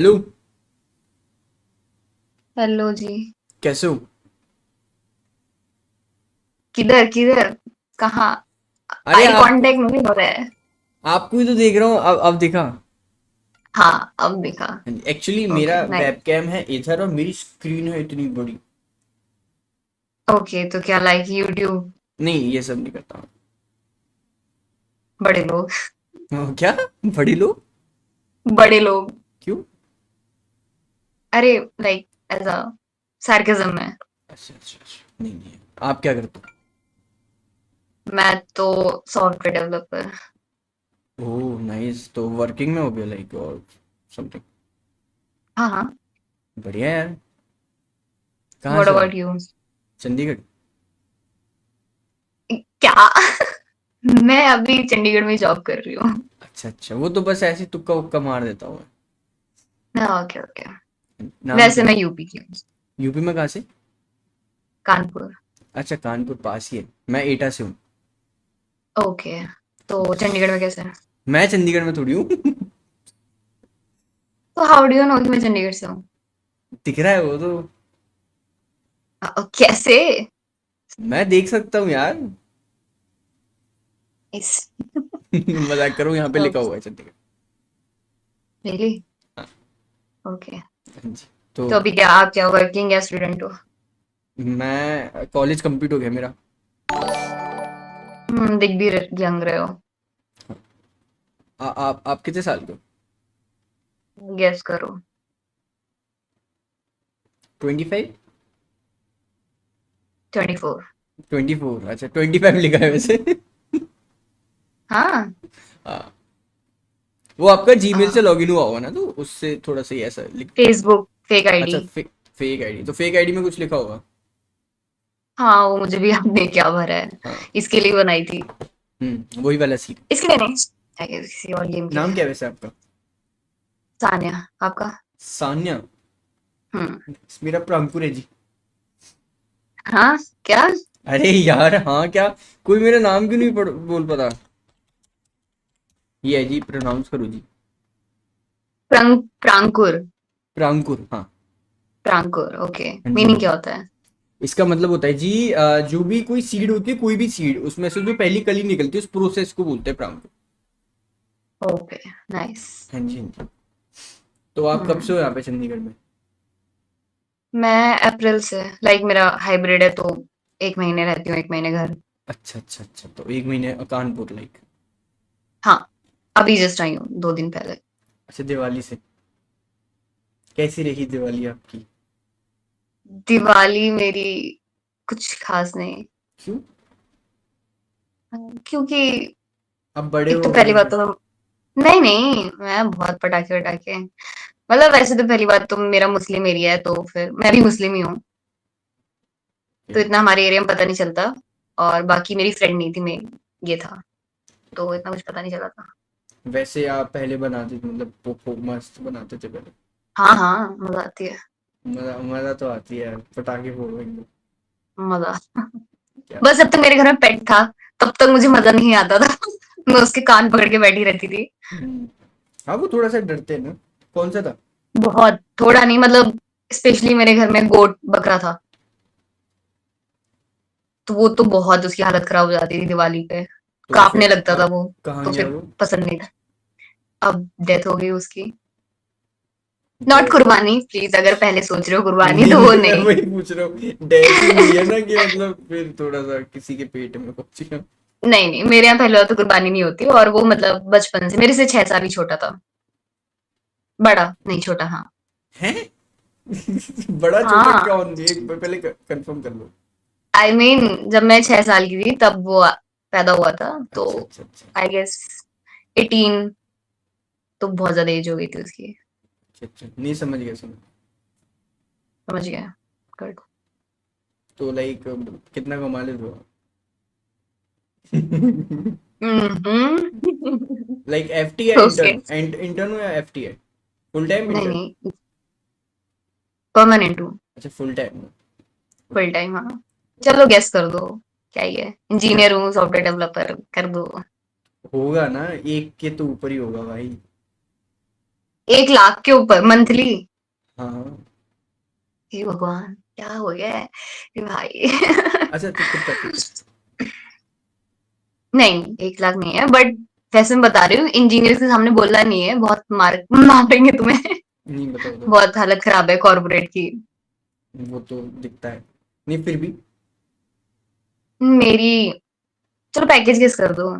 Hello. Hello जी। कैसे हो? किधर किधर? कहाँ? अरे आई आपको कांटेक्ट नहीं हो रहा है। आपको ही तो देख रहा हूँ। अब देखा। हाँ, अब दिखा। एक्चुअली ओके मेरा नाइस। वेबकैम है इधर और मेरी स्क्रीन है इतनी बड़ी। ओके, तो क्या लाइक यूट्यूब? नहीं, ये सब नहीं करता हूँ। बड़े लोग। क्या? बड़ी लोग? बड़े लोग। क्यों? अरे, लाइक एज अ सार्केज्म है। अच्छा अच्छा अच्छा, नहीं नहीं। आप क्या करते मैं तो सॉफ्टवेयर डेवलपर। हो? ओह नाइस, तो वर्किंग में हो गया लाइक और समथिंग। हाँ हाँ। बढ़िया यार। कहाँ व्हाट से हो अबाउट आप? यू? चंडीगढ़? क्या? मैं अभी चंडीगढ़ में जॉब कर रही हूँ। अच्छा अच्छा, वो तो बस ऐसे ही तुक्का उक्का मार देता हूँ ओके ओके। मैं। नाम वैसे क्या मैं है? यूपी की हूँ। यूपी में कहाँ से? कानपुर। अच्छा, कानपुर पास ही है। मैं एटा से हूँ। ओके। तो चंडीगढ़ में कैसे है? मैं चंडीगढ़ में थोड़ी हूँ। तो हाउ डू यू नो कि मैं चंडीगढ़ से हूँ? दिख रहा है वो तो। कैसे? मैं देख सकता हूँ यार। इस मजाक करूँ, यहाँ पे लिखा हुआ है चंडीगढ़। रियली? हाँ। ओके। हाँ जी। तो तो अभी क्या आप क्या वर्किंग या स्टूडेंट हो? मैं कॉलेज कंप्लीट हो गया मेरा। दिख भी यंग रहे हो। आप कितने साल के हो? गेस करो। 25। 24। 24? अच्छा, 25 लिखा है वैसे। हाँ। हाँ। वो आपका जीमेल से हाँ। लॉगिन हुआ होगा ना, तो उससे थोड़ा सा ही ऐसा लिख। Facebook fake ID. अच्छा, फेक आईडी तो फेक आईडी में कुछ लिखा होगा। हाँ, वो मुझे भी आपने क्या भरा है। हाँ। इसके लिए बनाई थी। वही वाला सीन। इसके लिए नहीं। I guess किसी और गेम के नाम लिए। क्या है वैसे आपका? सान्या। आपका? सान्या? हम्म। मेरा प्रांकुर है जी। हाँ। क्या? अरे यार, हाँ क्या? कोई मेरा नाम क्यों नहीं बोल पता। ये है जी, प्रोनाउंस करो जी। प्रांकुर। प्रांकुर, हाँ। प्रांकुर, ओके। हाँ जी, हाँ मीनिंग जी। क्या होता है? इसका मतलब होता है जी, जो भी कोई सीड होती है, कोई भी सीड, उसमें से जो पहली कली निकलती है उस प्रोसेस को बोलते हैं प्रांकुर। ओके। नाइस। हाँ जी, हाँ जी। तो आप कब से हम्म। हो यहाँ पे चंडीगढ़ में? मैं अप्रैल से, लाइक मेरा हाइब्रिड है तो 1 महीने रहती हूँ, 1 महीने घर। अच्छा अच्छा अच्छा, तो 1 महीने कानपुर लाइक। हाँ। अभी जस्ट आई हूँ 2 दिन पहले। अच्छा, दिवाली से। कैसी रही दिवाली आपकी? दिवाली मेरी कुछ खास नहीं। क्यों? क्योंकि अब बड़े एक तो हो पहली गए बात फिर। तो नहीं नहीं, मैं बहुत पटाखे वटाखे, मतलब वैसे तो पहली बात तो मेरा मुस्लिम एरिया है तो फिर मैं भी मुस्लिम ही हूँ। तो इतना हमारे एरिया में पता नहीं चलता। और बाकी मेरी फ्रेंड नहीं थी, मैं ये था, तो इतना कुछ पता नहीं चला था। वैसे आप पहले बनाते थे, मतलब पोपो मस्त बनाते थे पहले। हाँ हाँ, मजा आती है। मजा मजा तो आती है यार, पटाखे फोड़ो एकदम। मजा। क्या बस बात। जब तक मेरे घर में पेट था तब तक मुझे मजा नहीं आता था। मैं उसके कान पकड़ के बैठी रहती थी। हम्म। हाँ, वो थोड़ा सा डरते हैं ना। कौन सा था? बहुत थोड़ा नहीं, मतलब स्पेशली मेरे घर में गोट बकरा था। तो वो तो बहुत उसकी हालत खराब हो जाती थी दिवाली पे। तो कांपने फिर लगता था अब वो। कहाँ तो गया फिर वो? पसंद नहीं था। अब डेथ हो गई उसकी। Not death? कुर्बानी, प्लीज, अगर पहले सोच रहे हो कुर्बानी नहीं तो वो नहीं, मैं नहीं। वही पूछ रहा हूँ, डेथ ही हुई है ना, कि मतलब फिर थोड़ा सा किसी के पेट में पहुंच गया। नहीं नहीं, मेरे यहाँ पहले तो कुर्बानी नहीं होती, और वो मतलब बचपन से मेरे से 6 साल ही छोटा था। बड़ा नहीं, छोटा, हाँ। हैं? बड़ा छोटा हाँ। कौन, एक पहले कंफर्म कर लो। आई मीन, जब मैं 6 साल की थी तब वो पैदा हुआ था तो। अच्छा अच्छा अच्छा आई गेस 18। तो बहुत ज्यादा एज हो गई थी उसकी। अच्छा अच्छा, नहीं समझ गया, समझ। समझ गया। गुड। तो लाइक कितना कमा लेते हो लाइक एफ टी है, ओके। इंटर्न इंटर्न हो या एफ टी है? फुल टाइम नहीं इंटर्न? नहीं, परमानेंट हूँ। अच्छा, फुल टाइम। फुल टाइम, हाँ। चलो गेस कर दो। क्या ही है, क्या? इंजीनियर हूँ, सॉफ्टवेयर डेवलपर, कर दो। होगा ना, एक के तो ऊपर ही होगा भाई। 1 लाख के ऊपर मंथली? हाँ। हे भगवान, क्या हो गया है ये भाई? अच्छा तो कितना? नहीं, 1 लाख नहीं है, बट वैसे मैं बता रही हूँ, इंजीनियर के सामने बोलना नहीं है, बहुत मारेंगे तुम्हें। नहीं, बताओ तो। बहुत हालत खराब है कॉर्पोरेट की। वो तो दिखता है। नहीं फिर भी। मेरी, चलो पैकेज गेस कर दो।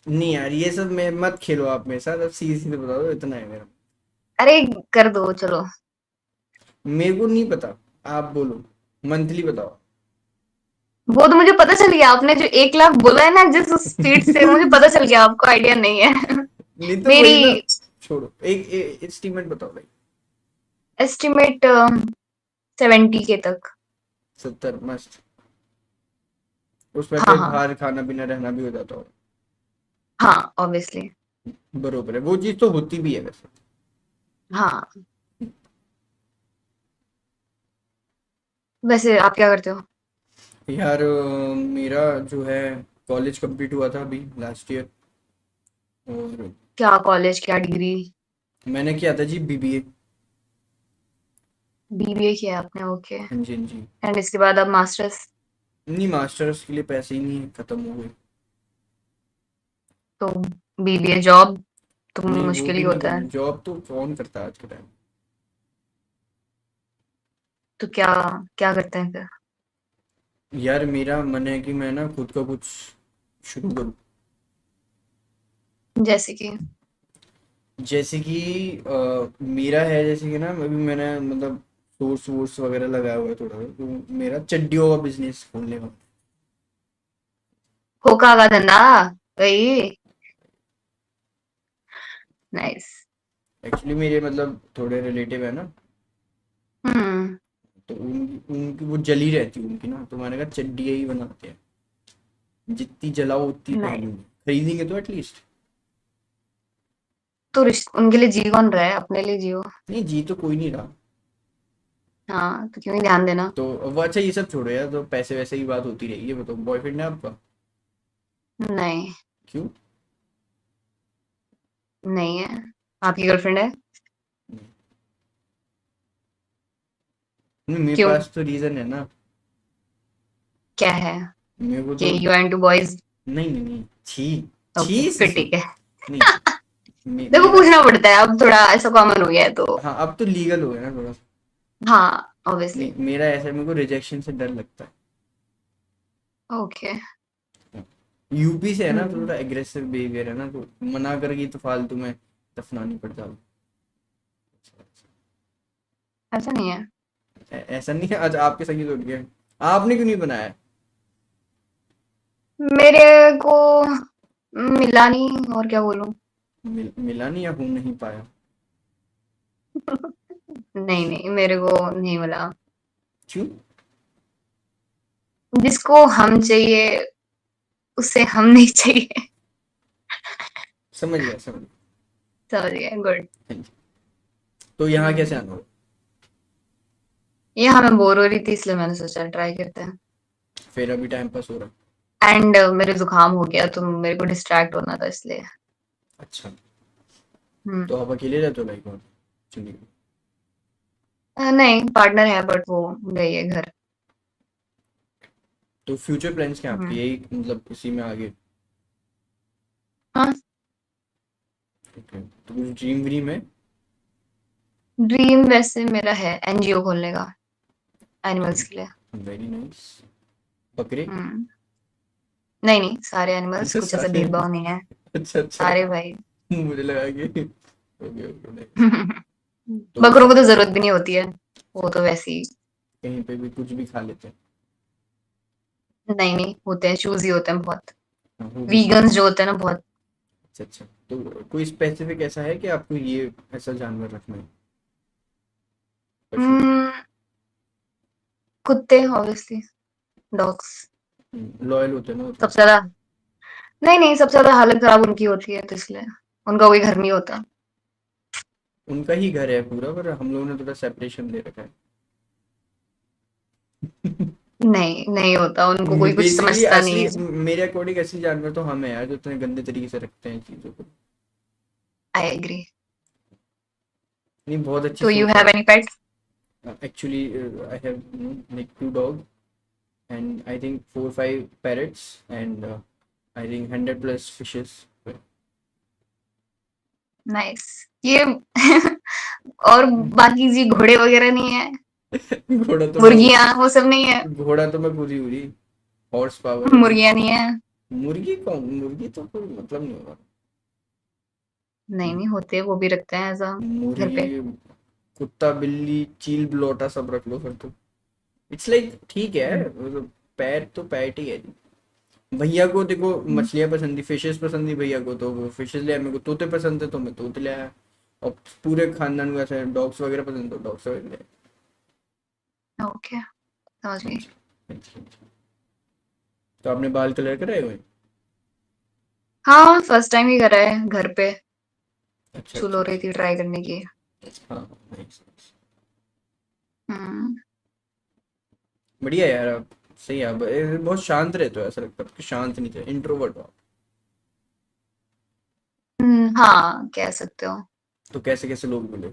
नहीं यार, ये सब में मत खेलो आप मेरे साथ, अब सीधे सीधे बता दो, इतना है मेरा। अरे कर दो चलो। मेरे को नहीं पता, आप बोलो, मंथली बताओ। वो तो मुझे पता चल गया, आपने जो 1 लाख बोला है ना जिस स्पीड से, मुझे पता चल गया आपको आइडिया नहीं है। नहीं तो मेरी वही ना। छोड़ो, एक एस्टीमेट बताओ भाई। एस्टिमेट 70 के तक। 70 मस्त। उसमें हाँ फिर हाँ। बाहर खाना पीना रहना भी हो जाता हो। हाँ ऑब्वियसली। बरोबर है, वो चीज तो होती भी है वैसे। हाँ। वैसे आप क्या करते हो? यार मेरा जो है, कॉलेज कंप्लीट हुआ था अभी लास्ट ईयर। और क्या कॉलेज, क्या डिग्री? मैंने किया था जी बीबीए। बीबीए किया आपने, ओके। हाँ जी, हाँ जी। एंड इसके बाद अब मास्टर्स? नहीं, मास्टर्स के लिए पैसे ही नहीं है, खत्म हो गए। तो बीबीए जॉब तो नहीं, वो मुश्किल ही भी नहीं होता करना, है। जॉब तो कौन करता है आज के टाइम। तो क्या, क्या करते हैं फिर? यार मेरा मन है कि मैं ना खुद का कुछ शुरू करूँ। जैसे कि? जैसे कि मेरा है, जैसे कि ना अभी मैंने मतलब सोर्स वोर्स वगैरह लगाया हुआ है थोड़ा सा, तो मेरा चड्डियों का बिजनेस खोलने का। होका का धंधा, वही। नाइस। एक्चुअली मेरे मतलब थोड़े रिलेटिव है ना, हम्म। तो उनकी उनकी वो जली रहती है उनकी ना, तो मैंने कहा चड्डियाँ ही बनाते हैं, जितनी जलाओ उतनी नाइस। पहनेंगे, खरीदेंगे तो एटलीस्ट। तो उनके लिए जी कौन रहा है, अपने लिए जियो। नहीं, जी तो कोई नहीं रहा। हाँ, तो क्यों नहीं ध्यान देना? तो वो अच्छा, ये सब छोड़ो यार, तो पैसे वैसे की बात होती रहेगी। ये बताओ, बॉयफ्रेंड है आपका? नहीं। क्यों? नहीं है। आपकी गर्लफ्रेंड है? नहीं, मेरे क्यों? पास तो रीजन है ना। क्या है? मेरे को कि तो यू आर इनटू बॉयज? नहीं, नहीं, नहीं, छी। ओके छी फिर ससुर। ठीक है। नहीं, देखो मेरा। पूछना पड़ता है, अब थोड़ा ऐसा कॉमन हो गया है तो। हाँ, अब तो लीगल हो गया ना थोड़ा सा। हाँ ऑब्वियसली। नहीं, मेरा ऐसा है, मेरे को रिजेक्शन से डर लगता ओके। है। यूपी से है ना, तो हम्म। थोड़ा एग्रेसिव बिहेवियर है ना, तो मना करेगी तो फालतू में दफनानी पड़ जाओ। ऐसा नहीं है। ऐसा नहीं है, आज आपके संगीत उठ गए। आपने क्यों नहीं बनाया? मेरे को मिला नहीं, और क्या बोलूं। मिला नहीं या हो नहीं पाया? नहीं नहीं, मेरे को नहीं मिला। क्यों? जिसको हम चाहिए उसे हम नहीं चाहिए। समझ गया, समझ गया। समझ गए, गुड। हाँ जी। तो यहाँ कैसे आना हो? ये हमें बोर हो रही थी इसलिए मैंने सोचा ट्राई करते हैं। फिर अभी टाइम पास हो रहा है। एंड मेरे जुकाम हो गया तो मेरे को डिस्ट्रैक्ट होना था इसलिए। अच्छा। हम्म। तो आप अकेले रहते हो लाइक, और चंडीगढ़? नहीं, पार्टनर है बट वो गई है घर। तो फ्यूचर प्लान्स क्या हैं आपके, हम्म। यही मतलब इसी में आगे? हाँ। ओके, तो कुछ ड्रीम व्रीम है? ड्रीम वैसे मेरा है एनजीओ खोलने का, ओके, एनिमल्स के लिए। Very nice. बकरे? हम्म। नहीं नहीं, सारे एनिमल्स, अच्छा, कुछ ऐसा सारे। भेदभाव नहीं है। अच्छा, अच्छा। सारे भाई। मुझे लगा कि ओके, ओके, नाइस। तो बकरों को तो जरूरत भी नहीं होती है, वो तो वैसे ही। कहीं पे भी कुछ भी खा लेते हैं। नहीं नहीं, होते हैं, चूजी होते हैं बहुत। हाँ, वो भी सही है। वीगन्स जो होते हैं ना बहुत। अच्छा, अच्छा, तो कोई स्पेसिफिक ऐसा है कि आपको ये ऐसा जानवर रखना है, पशु? हम्म, कुत्ते ऑब्वियसली, डॉग्स। लॉयल होते हैं ना वो थोड़ा। सबसे ज्यादा, नहीं नहीं, सबसे ज्यादा हालत खराब उनकी होती है तो इसलिए उनका कोई घर नहीं होता। उनका ही घर है पूरा, पर हम लोगों ने थोड़ा सेपरेशन दे रखा है। नहीं नहीं होता, उनको कोई कुछ बेसिकली समझता नहीं असली, है। मेरे अकॉर्डिंग असली जानवर तो हम है यार, जो इतने गंदे तरीके से रखते हैं चीजों को। I agree. नहीं, बहुत अच्छी So you सोच है। have any pets? Actually I have like 2 dog and I think 4 5 parrots and I think 100 plus fishes. Nice. ये और बाकी जी घोड़े वगैरह नहीं है? घोड़ा तो मैं मुर्गियाँ वो सब नहीं है? घोड़ा तो मैं खुद ही हुई, हॉर्स पावर है। मुर्गियाँ नहीं है? मुर्गी कौन, मुर्गी तो कोई मतलब नहीं होगा। नहीं नहीं होते, वो भी रखते हैं ऐसा घर मुर्गी, पे। कुत्ता, बिल्ली, चील, ब्लोटा सब रख लो फिर तो। इट्स लाइक ठीक है, मतलब पैट तो पैट ही है जी। भैया को देखो मछलियां पसंद थी, फिशेस पसंद थी भैया को, तो वो फिशेस ले आया। मेरे को तोते पसंद थे तो मैं तोते ले आया। और पूरे खानदान को ऐसे डॉग्स वगैरह पसंद, तो डॉग्स वगैरह ले ओके, समझ आए। गई। अच्छा, अच्छा, अच्छा। तो आपने बाल कलर कराए हुए हैं? हाँ, फर्स्ट टाइम ही करा है घर पे। अच्छा, चुल अच्छा, हो रही थी अच्छा। ट्राई करने की। हाँ, नाइस, नाइस। हम्म। बढ़िया यार आप। सही है आप, बहुत शांत रहते हो, ऐसा लगता है कि शांत नहीं थे, इंट्रोवर्ट हो आप। हाँ, कह सकते हो। तो कैसे कैसे लोग मिले?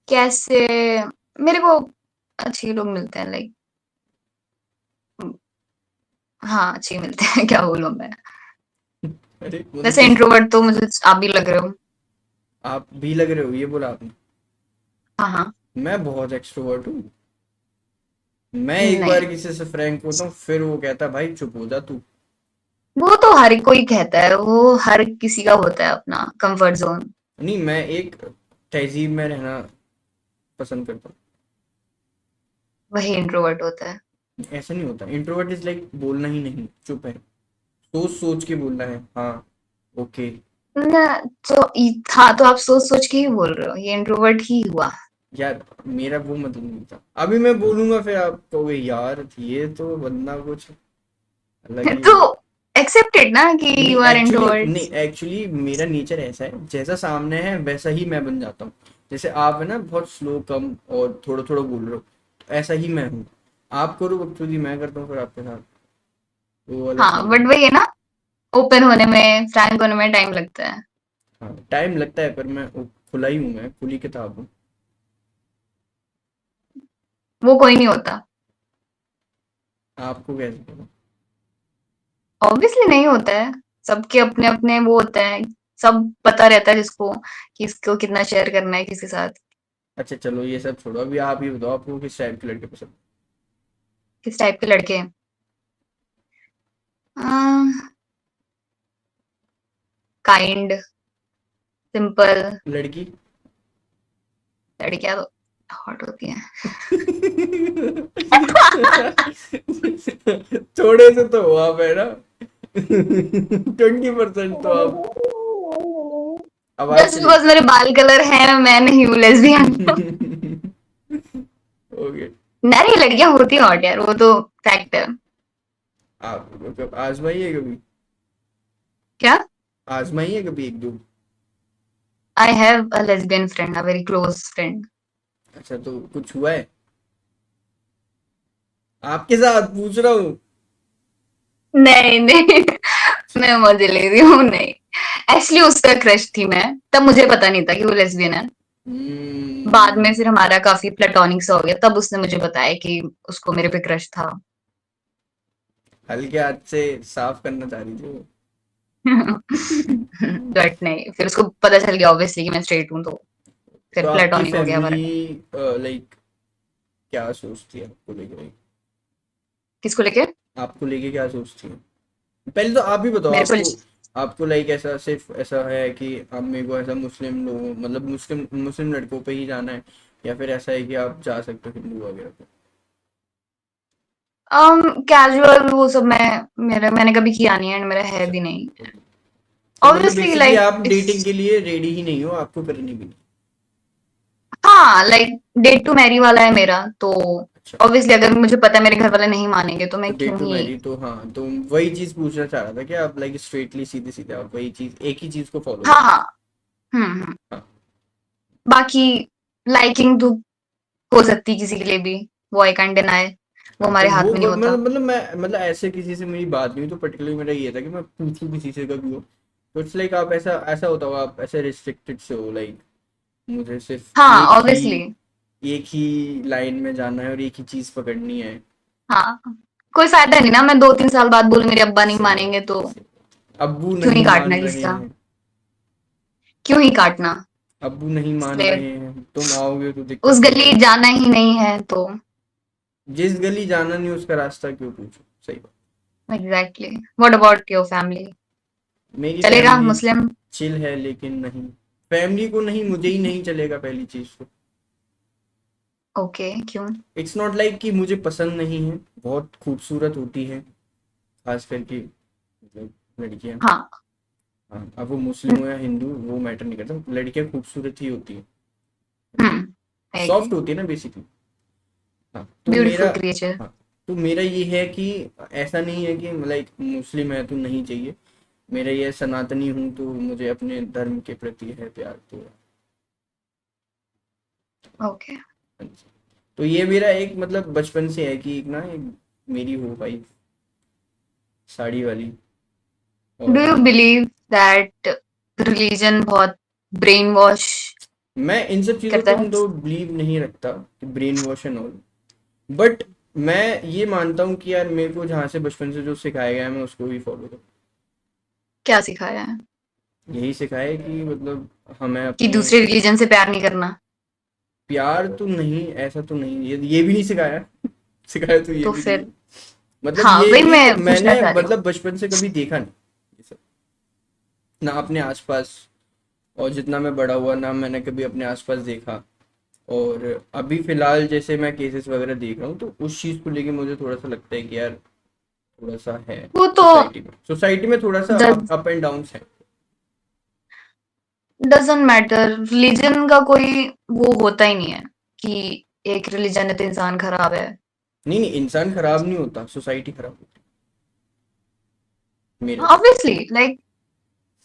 कैसे? मेरे को अच्छे लोग मिलते हैं, लाइक हाँ, अच्छे ही मिलते हैं। क्या बोलूँ मैं? अरे मतलब वैसे किस, इंट्रोवर्ट तो मुझे आप भी लग रहे हो। आप भी लग रहे हो ये बोला आपने? हाँ, हाँ। मैं बहुत एक्सट्रोवर्ट हूँ। मैं एक बार नहीं, किसी से फ्रैंक होता हूँ, फिर वो कहता है भाई चुप हो जा तू। वो तो हर कोई कहता है, वो हर किसी का होता है अपना कंफर्ट ज़ोन। नहीं, मैं एक तहजीब में रहना पसंद करता वही इंट्रोवर्ट होता है। हूँ। ऐसा नहीं होता, इंट्रोवर्ट इज लाइक बोलना ही नहीं, चुप है, सोच सोच के बोलना है, हाँ, ओके। ना, तो हाँ, तो आप सोच-सोच के ही बोल रहे हो, ये इंट्रोवर्ट ही हुआ। यार मेरा वो मतलब नहीं था, अभी मैं बोलूंगा फिर आप कहोगे यार ये तो बंदा कुछ अलग ही तो है। एक्सेप्टेड ना कि नहीं यू आर एक्चुअली, नहीं इंट्रोवर्ट। एक्चुअली मेरा नेचर ऐसा है, जैसा सामने है वैसा ही मैं बन जाता हूँ। जैसे आप है ना बहुत स्लो कम और थोड़ा थोड़ा बोल रहे हो, तो ऐसा ही मैं हूँ। आप करो बकचोदी, मैं करता हूँ फिर आपके साथ, वो वाला हाँ, सीन है। बट वही है ना, ओपन होने में, फ्रैंक होने में टाइम लगता है। हाँ टाइम लगता है, पर मैं खुला ही हूँ, मैं खुली किताब हूँ। वो कोई नहीं होता। आपको कैसे पता? ऑब्वियसली नहीं होता है। सबके अपने-अपने वो होते हैं। सब पता रहता है जिसको, कि इसको कितना शेयर करना है किसी के साथ। अच्छा चलो ये सब छोड़ो, अभी आप ही बताओ आपको किस टाइप के लड़के पसंद किस टाइप के लड़के? Kind, simple. है? लड़की? लड़कियां तो हॉट होती हैं। थोड़े से तो हो आप, है ना? 20% तो आप आवाज जस्ट चली। बिकॉज मेरे बाल कलर है, मैं नहीं हूँ लेस्बियन। ओके। नहीं, लड़कियां होती हैं हॉट यार, वो तो फैक्ट है। आप मतलब आजमाई है कभी? क्या? आजमाई है कभी एक दो? I have a lesbian friend, a very close friend. अच्छा तो कुछ हुआ है आपके साथ, पूछ रहा हूँ। नहीं नहीं, मैं मजे ले रही हूँ, नहीं। एक्चुअली उसका क्रश थी मैं, तब मुझे पता नहीं था कि वो लेस्बियन है। बाद में हम्म, फिर हमारा काफी प्लेटोनिक सा हो गया, तब उसने मुझे बताया कि उसको मेरे पे क्रश था। हल्के हाथ से साफ करना चाह रही थी वो। बट नहीं, फिर उसको पता चल गया ऑब्वियसली कि मैं स्ट्रेट हूँ, तो तो फिर आपकी प्लेटोनिक हो गया फैमिली हमारा। लाइक क्या सोचती है आपको लेके? किसको लेके? आपको लेके क्या सोचती है? पहले तो आप ही बताओ, मेरे को आपको आपको लाइक ऐसा सिर्फ ऐसा है कि आप मेरे को ऐसा मुस्लिम लोगों मतलब मुस्लिम मुस्लिम लड़कों पे ही जाना है, या फिर ऐसा है कि आप जा सकते हो हिंदू वगैरह पे? कैजुअल वो सब मैंने कभी किया नहीं है, एंड मेरा है अच्छा, भी नहीं। okay. तो मतलब ऑब्वियसली बेसिकली लाइक आप इफ डेटिंग के लिए रेडी ही नहीं हो, आपको करनी भी नहीं? हाँ, लाइक डेट टू मैरी वाला है मेरा, तो अच्छा, ऑब्वियसली अगर मुझे पता है मेरे घर वाले नहीं मानेंगे तो तो मैं डेट क्यों टू ही। मैरी तो हाँ, तो वही चीज पूछना चाह रहा था कि आप लाइक स्ट्रेटली सीधे सीधे आप वही चीज एक ही चीज को फॉलो हाँ, करोगे? हाँ। हम्म। हाँ। बाकी लाइकिंग तो हो सकती है किसी के लिए भी, वो आई कैंट डिनाई, वो हाँ तो हमारे हाथ में नहीं होता। मतलब मैं मतलब ऐसे किसी से मेरी बात नहीं हुई, तो पर्टिकुलरली मेरा ये था कि मैं पूछूं किसी से कभी हो। तो इट्स लाइक आप ऐसा ऐसा होता हो, आप ऐसे रिस्ट्रिक्टेड से हो लाइक मुझे सिर्फ हाँ, ऑब्वियसली। एक ही लाइन में जाना है और एक ही चीज पकड़नी है। हाँ, कोई फायदा नहीं ना, मैं 2-3 साल बाद बोलूँ मेरे अब्बा नहीं सही मानेंगे बात तो है, सही बात। अब्बू क्यों ही नहीं काटना मान रहे किसका? हैं। क्यों ही काटना? अब्बू नहीं मान इसलिए रहे हैं, तुम आओगे तो उस दिक्कत हो गली जाएगी। जाना ही नहीं है तो जिस गली जाना नहीं उसका रास्ता क्यों पूछो, सही बात। Exactly. What about your family? मेरी चलेगा फैमिली मुस्लिम? चिल है, लेकिन नहीं, फैमिली को नहीं, मुझे ही नहीं चलेगा पहली चीज तो। ओके, क्यों? इट्स नॉट लाइक कि मुझे पसंद नहीं है, बहुत खूबसूरत होती है, खास करके मतलब लड़कियां। हाँ। हाँ, अब वो मुस्लिम हो या हिंदू वो मैटर नहीं करता, लड़कियां खूबसूरत ही होती है, एग्री। सॉफ्ट होती है ना बेसिकली। हाँ तो मेरा, ब्यूटीफुल क्रिएचर। हाँ तो मेरा ये है कि ऐसा नहीं है कि लाइक मुस्लिम है तो नहीं चाहिए, मेरा ये सनातनी हूँ तो मुझे अपने धर्म के प्रति है प्यार तो। ओके। हाँ जी। तो ये मेरा एक मतलब बचपन से है कि एक ना एक मेरी हो भाई साड़ी वाली। डू यू और बिलीव दैट रिलीजन बहुत ब्रेन वॉश मैं इन सब चीज़ों करता पे है? तो बिलीव नहीं रखता कि brain wash and all, but मैं ये मानता हूँ कि यार मेरे को जहाँ से बचपन से जो सिखाया गया है मैं उसको ही फॉलो करूँ। क्या सिखाया है? यही सिखाया है कि मतलब हमें कि अपने, दूसरे रिलीजन से प्यार नहीं करना? प्यार तो नहीं, ऐसा तो नहीं, ये भी नहीं सिखाया। सिखाया तो ये तो भी नहीं है। फिर मतलब हाँ, ये है वही कि मैं पूछना मैंने चाह रही हूँ। मतलब बचपन से कभी देखा नहीं ये सब, ना अपने आसपास, और जितना मैं बड़ा हुआ ना मैंने कभी अपने आसपास देखा। और अभी फिलहाल जैसे मैं केसेस वगैरह देख रहा हूँ तो उस चीज़ को लेके मुझे थोड़ा सा लगता है कि यार थोड़ा सा है, वो तो सोसाइटी में थोड़ा सा डज अप एंड डाउन है। डजंट मैटर, रिलीजन का कोई वो होता ही नहीं है कि एक रिलीजन है तो इंसान खराब है। नहीं नहीं, इंसान खराब नहीं होता, सोसाइटी खराब होती है मेरे अकॉर्डिंग। ऑब्वियसली, लाइक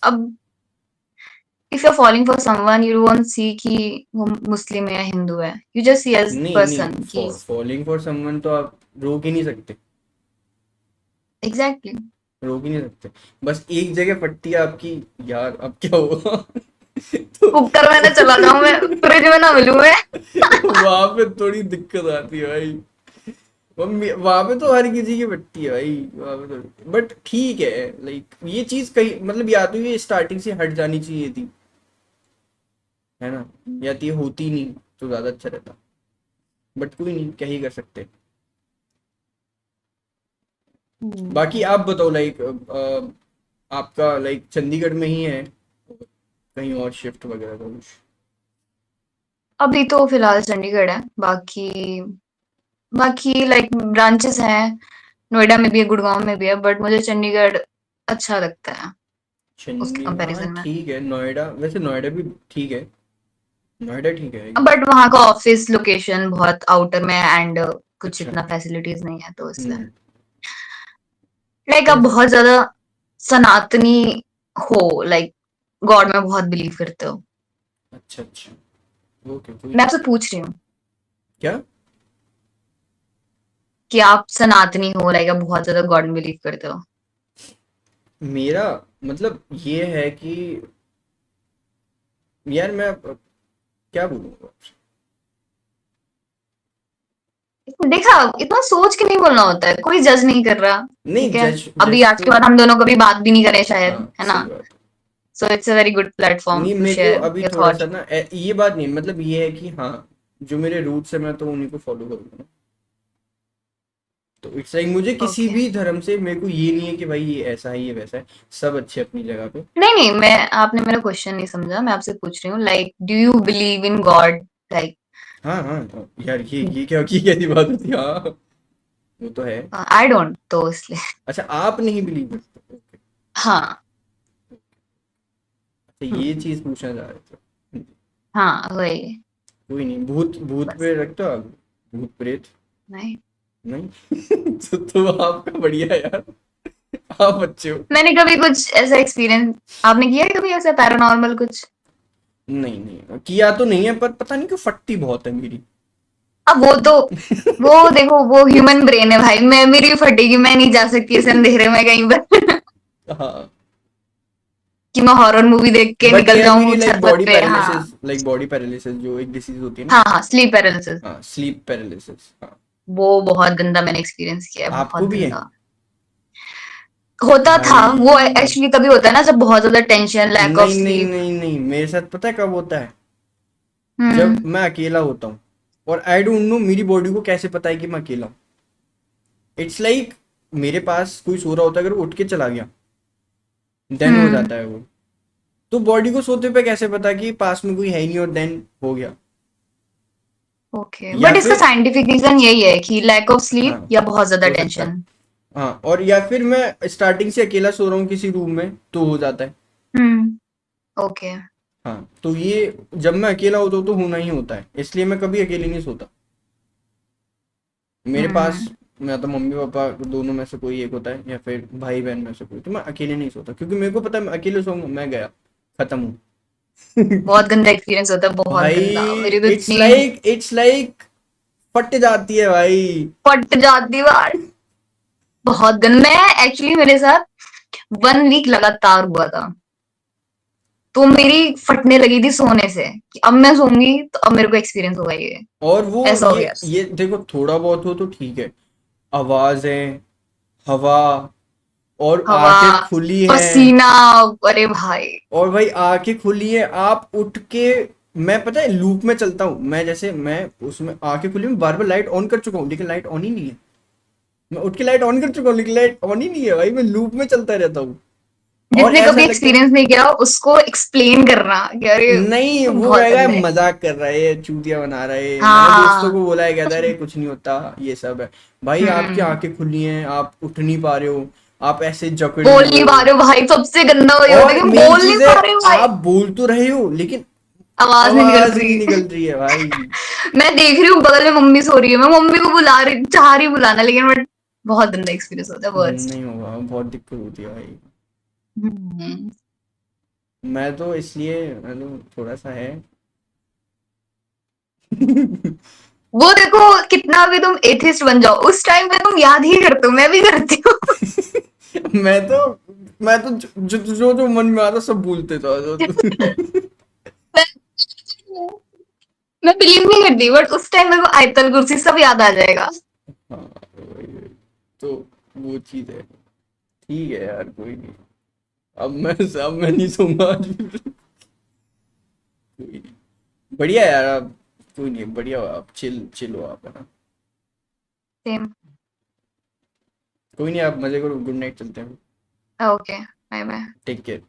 अब if you are falling for someone you won't see कि वो मुस्लिम है या हिंदू है, यू जस्ट सी एज नहीं पर्सन नहीं, कि फॉलिंग फॉर समवन तो आप रोक ही नहीं सकते, एग्जैक्टली। रोक ही नहीं सकते। बस एक जगह फटती है आपकी, यार अब क्या होगा। तो कुकर में ना चला जाऊं मैं, फ्रिज में ना मिलूं मैं। वहां पे थोड़ी दिक्कत आती है भाई, वहां पे तो हर किसी की फटती है भाई, वहां पे तो बट ठीक है। लाइक ये चीज कहीं मतलब या तो ये स्टार्टिंग से हट जानी चाहिए थी, है ना, या तो ये होती नहीं तो ज्यादा अच्छा रहता, बट कोई नहीं, क्या ही कर सकते। बाकी आप बताओ लाइक आपका लाइक चंडीगढ़ में ही है, कहीं और शिफ्ट वगैरह का कुछ? अभी तो फिलहाल चंडीगढ़ है, बाकी बाकी लाइक ब्रांचेस हैं, नोएडा में भी है, गुड़गांव में भी है, बट मुझे चंडीगढ़ अच्छा लगता है उसके हाँ कंपैरिजन में। ठीक है, नोएडा वैसे नोएडा भी ठीक है, नोएडा ठीक है एकदम। बट वहाँ का ऑफिस लोकेशन बहुत आउटर में है एंड कुछ अच्छा। इतना फैसिलिटीज नहीं है तो इसलिए हम्म। लाइक आप कैसे? बहुत ज्यादा सनातनी हो, लाइक गॉड में बहुत बिलीव करते हो। अच्छा अच्छा, ओके कोई मैं नहीं। आपसे पूछ रही हूँ क्या? कि आप सनातनी हो, लाइक आप बहुत ज्यादा गॉड में बिलीव करते हो? मेरा मतलब ये है कि यार मैं क्या बोलूँगा आपसे? देखा, इतना सोच के नहीं बोलना होता है, कोई जज नहीं कर रहा। नहीं, ठीक है, जज अभी जज आज के तो, बाद हम दोनों कभी बात भी नहीं करें शायद, हाँ है ना? सही बात है। So it's a very good platform नहीं टू मेरे को शेयर अभी योर थोड़ा सा थॉट। ना ये बात नहीं, मतलब ये है कि हाँ जो मेरे रूट्स है मैं तो उन्हीं को फॉलो करूँगा। तो इट्स लाइक मुझे किसी ओके। भी धर्म से मेरे को ये नहीं है कि भाई ये ऐसा है ये वैसा है, सब अच्छे अपनी जगह पे। नहीं नहीं, मैं आपने मेरा क्वेश्चन नहीं समझा, मैं आपसे पूछ रही हूँ like do you believe in God? Like हाँ हाँ हाँ, यार ये क्या की कैसी बात होती है, हाँ वो तो है। आई डोंट, तो इसलिए अच्छा आप नहीं बिलीव करते, ओके। हाँ। अच्छा ये हम्म, चीज पूछना चाह रहे थे। हाँ वही। कोई नहीं, भूत भूत बस। पे रखते हो आप, भूत प्रेत? नहीं, नहीं। तो आपका बढ़िया है यार, आप अच्छे हो। मैंने कभी कुछ ऐसा एक्सपीरियंस, आपने किया है कभी ऐसा पैरानॉर्मल कुछ? नहीं नहीं किया तो नहीं है, पर पता नहीं क्यों फटती बहुत है मेरी। अब वो तो, वो देखो वो ह्यूमन ब्रेन है भाई, मैं मेरी भी फटेगी, मैं नहीं जा सकती ऐसे अंधेरे में कहीं पर। हाँ कि मैं हॉरर मूवी देख के बट निकल कैन जाऊं बी छत वत पे। हाँ लाइक बॉडी पैरालिसिस जो एक डिसीज होती है ना। हाँ हाँ, स्लीप पैरालिसिस, हाँ, स्लीप पैरालिसिस, हाँ। वो बहुत गंदा मैंने एक्सपीरियंस किया है, बहुत आपको भी है? गंदा होता था वो। भाई एक्चुअली तभी होता है ना जब बहुत ज्यादा टेंशन, लैक ऑफ नहीं नहीं स्लीप। नहीं नहीं, मेरे साथ पता है कब होता है? जब हम्म। मैं अकेला होता हूँ, और आई डोंट नो मेरी बॉडी को कैसे पता है कि मैं अकेला हूँ। इट्स लाइक मेरे पास कोई सो रहा होता है, अगर वो उठ के चला गया देन हो हम्म। जाता है वो। तो बॉडी को सोते पे कैसे पता कि पास में कोई है नहीं और देन हो गया? ओके, या बट इसका फिर साइंटिफिक रीजन यही है कि लैक ऑफ स्लीप हाँ, या बहुत ज्यादा हो सकता है। टेंशन। हाँ, और या फिर मैं स्टार्टिंग से अकेला सो रहा हूँ किसी रूम में तो हो जाता है। ओके। हाँ, तो ये जब मैं अकेला होता हूँ तो होना ही होता है, इसलिए मैं कभी अकेले नहीं सोता। मेरे पास हम्म। मैं तो मम्मी पापा दोनों में से कोई एक होता है, या फिर भाई बहन में से कोई, तो मैं अकेले नहीं सोता क्योंकि मेरे को पता है मैं अकेले सोऊंगा मैं गया, खत्म हूँ। बहुत गंदा एक्सपीरियंस होता है, बहुत भाई गंदा। मेरी तो इट्स इतनी लाइक फट जाती है भाई। फट जाती बार, बहुत गंदा। मैं एक्चुअली मेरे साथ 1 वीक लगातार हुआ था, तो हाँ, मेरी फटने लगी थी सोने से कि अब मैं सोऊंगी तो अब मेरे को एक्सपीरियंस होगा ये। और वो ऐसा हो गया। ये देखो थोड़ा बहुत हो तो ठीक है, आवाजें, हवा, और हवा, आंखें खुली हैं, पसीना, अरे भाई। और भाई आंखें खुली है आप उठ के, मैं पता है लूप में चलता हूँ मैं, जैसे मैं उसमें आंखें खुली में बार बार लाइट ऑन कर चुका हूँ लेकिन लाइट ऑन ही नहीं है। मैं उठ के लाइट ऑन कर चुका हूँ लेकिन लाइट ऑन ही नहीं है भाई, मैं लूप में चलता रहता हूँ। और जिसने ऐसा कभी लगता है एक्सपीरियंस नहीं किया उसको एक्सप्लेन करना कि अरे नहीं, वो बहुत कहेगा गंदा है। मजाक कर रहा है, चूतिया बना रहा है, मैंने दोस्तों हाँ। को बोला है, कहता है अरे कुछ नहीं होता ये सब है। भाई आपकी हम्म। आंखें खुली हैं, आप उठ नहीं पा रहे हो, आप ऐसे जकड़े बोल हुए नहीं पा हो, रहे हो भाई, सबसे गंदा वही होता है और कि मेन बोल नहीं चीज है पा रहे हो भाई। आप बोल तो रहे हो लेकिन आवाज नहीं निकल आवाज नहीं रही। निकल रही है भाई। मैं देख रही हूँ बगल में मम्मी सो रही है, मैं मम्मी को बुला रही, चाह रही बुलाना, लेकिन बट बहुत गंदा एक्सपीरियंस होता है, वर्स्ट। नहीं होगा, बहुत दिक्कत होती है भाई। हम्म। मैं तो इसलिए मैं तो थोड़ा सा है। वो देखो, कितना भी तुम एथिस्ट बन जाओ उस टाइम पे तुम याद ही करते हो, मैं भी करती हूँ। मैं तो मैं तो जो मन में आता सब भूलते था मैं मैं बिलीव नहीं करती, बट उस टाइम मेरे को आयतल कुर्सी सब याद आ जाएगा। हाँ, वही- तो वो चीज है। ठीक है यार, कोई नहीं। अब मैं नहीं सोऊंगा आज भी। कोई नहीं, बढ़िया यार आप, कोई नहीं, बढ़िया हो आप, चिल चिल हो आप, है ना? सेम। कोई नहीं, आप मजे करो, गुड नाइट, चलते हैं। Okay, bye bye. Take care.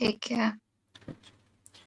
ठीक है।